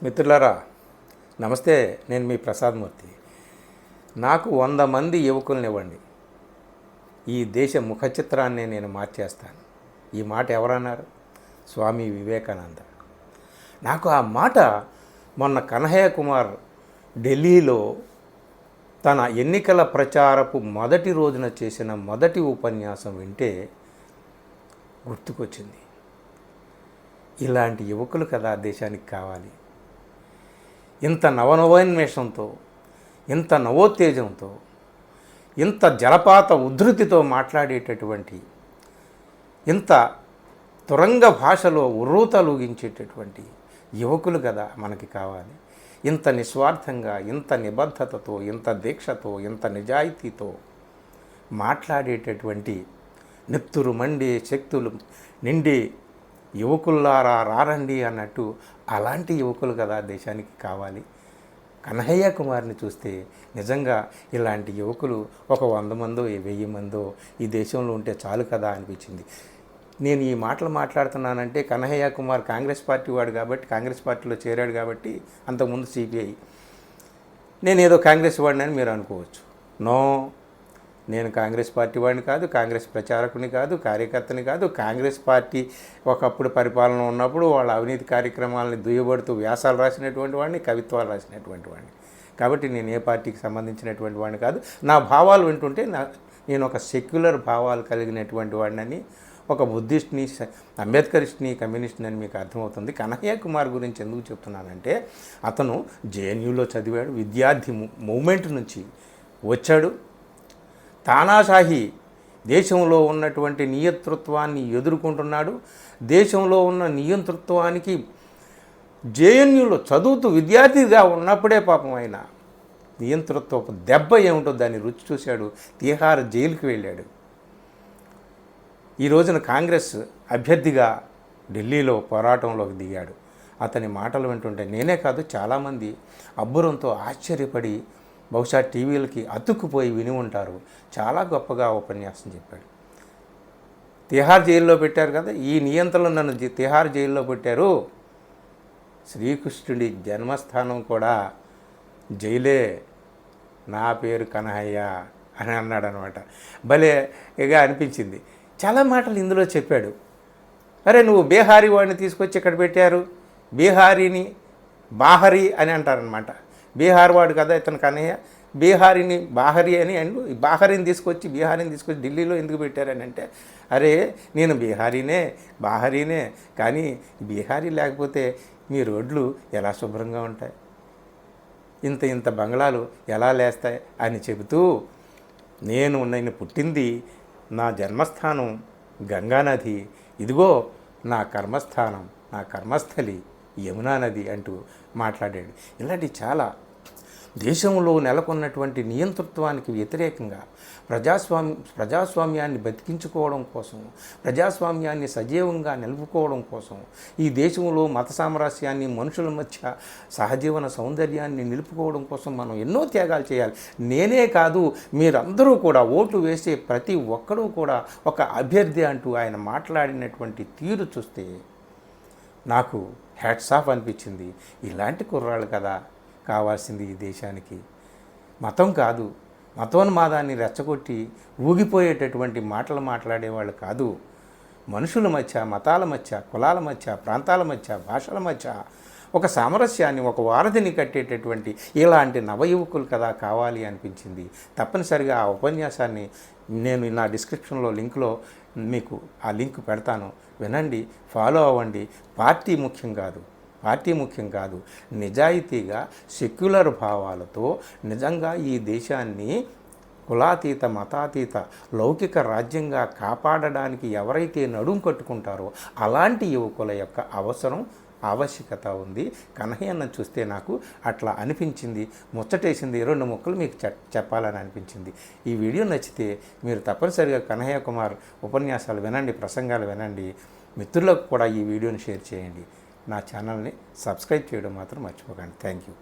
మిత్రులారా, నమస్తే. నేను మీ ప్రసాద్ మూర్తి. నాకు 100 మంది యువకుల్ని ఇవ్వండి, ఈ దేశ ముఖ చిత్రాన్ని నేను మార్చేస్తాను. ఈ మాట ఎవరన్నారు? స్వామి వివేకానంద. నాకు ఆ మాట మొన్న కన్హయ్య కుమార్ ఢిల్లీలో తన ఎన్నికల ప్రచారపు మొదటి రోజున చేసిన మొదటి ఉపన్యాసం వింటే గుర్తుకొచ్చింది. ఇలాంటి యువకులు కదా దేశానికి కావాలి. ఇంత నవనవోన్మేషంతో, ఇంత నవోత్తేజంతో, ఇంత జలపాత ఉద్ధృతితో మాట్లాడేటటువంటి, ఇంత తురంగ భాషలో ఉర్రూతలూగించేటటువంటి యువకులు కదా మనకి కావాలి. ఇంత నిస్వార్థంగా, ఇంత నిబద్ధతతో, ఇంత దీక్షతో, ఇంత నిజాయితీతో మాట్లాడేటటువంటి నెత్తురు మండి శక్తులు నిండి యువకుల్లారా రారండి అన్నట్టు అలాంటి యువకులు కదా దేశానికి కావాలి. కన్హయ్య కుమార్ని చూస్తే నిజంగా ఇలాంటి యువకులు ఒక 100 మందో 1000 మందో ఈ దేశంలో ఉంటే చాలు కదా అనిపించింది. నేను ఈ మాటలు మాట్లాడుతున్నానంటే కన్హయ్య కుమార్ కాంగ్రెస్ పార్టీ వాడు కాబట్టి, కాంగ్రెస్ పార్టీలో చేరాడు కాబట్టి, అంతకుముందు సిపిఐ, నేనేదో కాంగ్రెస్ వాడిని అని మీరు అనుకోవచ్చు. నో, నేను కాంగ్రెస్ పార్టీ వాడిని కాదు, కాంగ్రెస్ ప్రచారకుని కాదు, కార్యకర్తని కాదు. కాంగ్రెస్ పార్టీ ఒకప్పుడు పరిపాలన ఉన్నప్పుడు వాళ్ళ అవినీతి కార్యక్రమాలని దుయ్యబడుతూ వ్యాసాలు రాసినటువంటి వాడిని, కవిత్వాలు రాసినటువంటి వాడిని. కాబట్టి నేను ఏ పార్టీకి సంబంధించినటువంటి వాడిని కాదు. నా భావాలు వింటుంటే నేను ఒక సెక్యులర్ భావాలు కలిగినటువంటి వాడిని, ఒక బుద్ధిస్ట్ని, అంబేద్కరిస్ట్ని, కమ్యూనిస్ట్ని అని మీకు అర్థమవుతుంది. కన్హయ్య కుమార్ గురించి ఎందుకు చెప్తున్నానంటే అతను జేఎన్యూలో చదివాడు, విద్యార్థి మూమెంట్ నుంచి వచ్చాడు. తానాషాహి దేశంలో ఉన్నటువంటి నియంతృత్వాన్ని ఎదుర్కొంటున్నాడు. దేశంలో ఉన్న నియంతృత్వానికి జేఎన్యూలో చదువుతూ విద్యార్థిగా ఉన్నప్పుడే పాపం ఆయన నియంతృత్వపు దెబ్బ ఏమిటో దాన్ని రుచి చూశాడు. తిహార్ జైలుకి వెళ్ళాడు. ఈ రోజున కాంగ్రెస్ అభ్యర్థిగా ఢిల్లీలో పోరాటంలోకి దిగాడు. అతని మాటలు వింటుంటే నేనే కాదు చాలామంది అబ్బురంతో ఆశ్చర్యపడి బహుశా టీవీలకి అతుక్కుపోయి విని ఉంటారు. చాలా గొప్పగా ఉపన్యాసం చెప్పాడు. తిహార్ జైల్లో పెట్టారు కదా, ఈ నియంత్రణలు నన్ను తిహార్ జైల్లో పెట్టారు. శ్రీకృష్ణుడి జన్మస్థానం కూడా జైలే, నా పేరు కన్హయ్య అని అన్నాడు అనమాట. భలేగా అనిపించింది. చాలా మాటలు ఇందులో చెప్పాడు. అరే, నువ్వు బీహారీ వాడిని తీసుకొచ్చి ఇక్కడ పెట్టారు, బీహారీని బాహరీ అని అంటారనమాట. బీహార్ వాడు కదా ఇతను కన్హయ్య, బీహారీని బాహరీ అని అండ్ బీహారీని తీసుకొచ్చి ఢిల్లీలో ఎందుకు పెట్టారని అంటే, అరే నేను బీహారీనే, బాహరీనే, కానీ బీహారీ లేకపోతే మీ రోడ్లు ఎలా శుభ్రంగా ఉంటాయి, ఇంత బంగ్లాలు ఎలా లేస్తాయి అని చెబుతూ, నేను పుట్టింది, నా జన్మస్థానం గంగానది, ఇదిగో నా కర్మస్థానం, నా కర్మస్థలి యమునా నది అంటూ మాట్లాడాడు. ఇలాంటి చాలా దేశంలో నెలకొన్నటువంటి నియంతృత్వానికి వ్యతిరేకంగా ప్రజాస్వామ్యాన్ని బతికించుకోవడం కోసం, ప్రజాస్వామ్యాన్ని సజీవంగా నిలుపుకోవడం కోసం, ఈ దేశంలో మత సామరస్యాన్ని, మనుషుల మధ్య సహజీవన సౌందర్యాన్ని నిలుపుకోవడం కోసం మనం ఎన్నో త్యాగాలు చేయాలి. నేనే కాదు, మీరందరూ కూడా ఓటు వేసే ప్రతి ఒక్కరూ కూడా ఒక అభ్యర్థి అంటూ ఆయన మాట్లాడినటువంటి తీరు చూస్తే నాకు హ్యాట్స్ ఆఫ్ అనిపించింది. ఇలాంటి కుర్రాళ్ళు కదా కావాల్సింది ఈ దేశానికి. మతం కాదు, మతోన్మాదాన్ని రెచ్చగొట్టి ఊగిపోయేటటువంటి మాటలు మాట్లాడేవాళ్ళు కాదు. మనుషుల మధ్య, మతాల మధ్య, కులాల మధ్య, ప్రాంతాల మధ్య, భాషల మధ్య ఒక సామరస్యాన్ని, ఒక వారధిని కట్టేటటువంటి ఇలాంటి నవయువకులు కదా కావాలి అనిపించింది. తప్పనిసరిగా ఆ ఉపన్యాసాన్ని నేను నా డిస్క్రిప్షన్లో లింక్లో మీకు ఆ లింక్ పెడతాను, వినండి, ఫాలో అవ్వండి. పార్టీ ముఖ్యం కాదు, నిజాయితీగా సెక్యులర్ భావాలతో నిజంగా ఈ దేశాన్ని కులాతీత, మతాతీత, లౌకిక రాజ్యంగా కాపాడడానికి ఎవరైతే నడుం కట్టుకుంటారో అలాంటి యువకుల యొక్క ఆవశ్యకత ఉంది. కన్హయ్యను చూస్తే నాకు అట్లా అనిపించింది, ముచ్చటేసింది. 2 ముక్కలు మీకు చెప్పాలని అనిపించింది. ఈ వీడియో నచ్చితే మీరు తప్పనిసరిగా కన్హయ్య కుమార్ ఉపన్యాసాలు వినండి, ప్రసంగాలు వినండి. మిత్రులకు కూడా ఈ వీడియోని షేర్ చేయండి. నా ఛానల్ని సబ్స్క్రైబ్ చేయడం మాత్రం మర్చిపోకండి. Thank you.